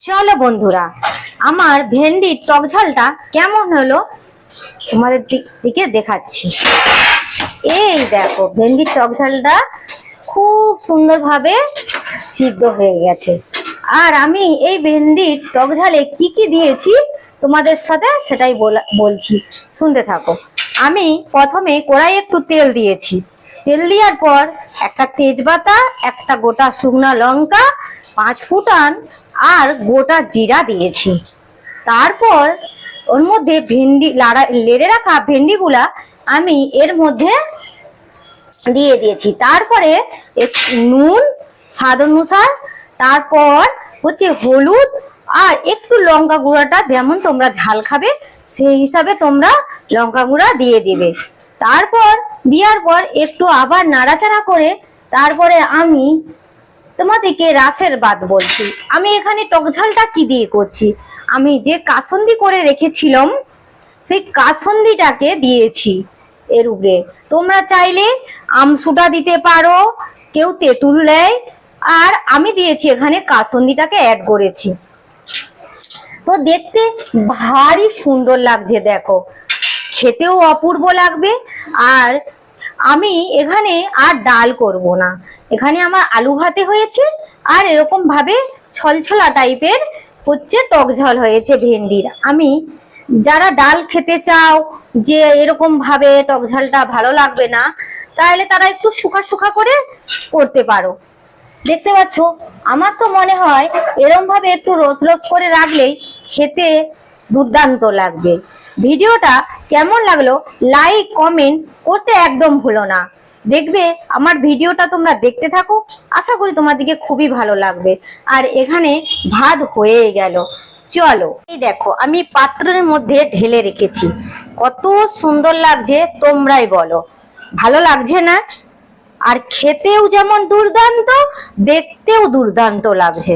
চলো বন্ধুরা, আমার ভেন্ডির টক ঝালটা কেমন হলো তোমাদের দিকে দেখাচ্ছি। এই দেখো, ভেন্ডির টক ঝালটা খুব সুন্দরভাবে সিদ্ধ হয়ে গেছে। আর আমি এই ভেন্ডির টক ঝালে কি কি দিয়েছি তোমাদের সাথে সেটাই বলছি, শুনতে থাকো। আমি প্রথমে কড়াই একটু তেল দিয়েছি। তেল দেওয়ার পর একটা তেজপাতা, একটা গোটা শুকনো লঙ্কা, 5 ফোঁটান আর গোটা জিরা দিয়েছি। তারপর ওর মধ্যে লেড়ে রাখা ভেন্ডিগুলা আমি এর মধ্যে দিয়ে দিয়েছি। তারপরে নুন স্বাদ অনুসার, তারপর হচ্ছে হলুদ আর একটু লঙ্কা গুঁড়াটা যেমন তোমরা ঝাল খাবে সেই হিসাবে তোমরা লঙ্কা গুঁড়া দিয়ে দিবে। তারপর দেওয়ার পর একটু আবার নাড়াচাড়া করে তারপরে আমি তোমাদেরকে রাসের বাদ বলছি। আমি এখানে টক ঝালটা কি দিয়ে করছি, আমি যে কাসন্দি করে রেখেছিলাম সেই কাসন্দিটাকে দিয়েছি এর উপরে। তোমরা চাইলে আমসুটা দিতে পারো, কেউ তেঁতুল দেয়, আর আমি দিয়েছি এখানে কাসন্দিটাকে অ্যাড করেছি। তো দেখতে ভারী সুন্দর লাগছে, দেখো খেতেও অপূর্ব লাগবে। আর আমি এখানে আর ডাল করব না, এখানে আমার আলু ভাতে হয়েছে আর এরকম ভাবে ছলছলা টাইপের হচ্ছে টক ঝাল হয়েছে ভেন্ডির। আমি যারা ডাল খেতে চাও যে এরকম ভাবে টক ঝালটা ভালো লাগবে না, তাহলে তারা একটু শুকা শুকা করে করতে পারো। দেখতে পাচ্ছ, আমার তো মনে হয় এরকম ভাবে একটু রস রস করে রাখলেই খেতে দুর্দান্ত লাগবে। ভিডিওটা কেমন লাগলো লাইক কমেন্ট করতে একদম ভুলো না। দেখবে আমার ভিডিওটা তোমরা দেখতে থাকো, আশা করি তোমাদেরকে খুবই ভালো লাগবে। আর এখানে ভাত হয়ে গেল। চলো, এই দেখো আমি পাত্রের মধ্যে ঢেলে রেখেছি, কত সুন্দর লাগছে তোমরাই বলো, ভালো লাগছে না? আর খেতেও যেমন দুর্দান্ত, দেখতেও দুর্দান্ত লাগছে।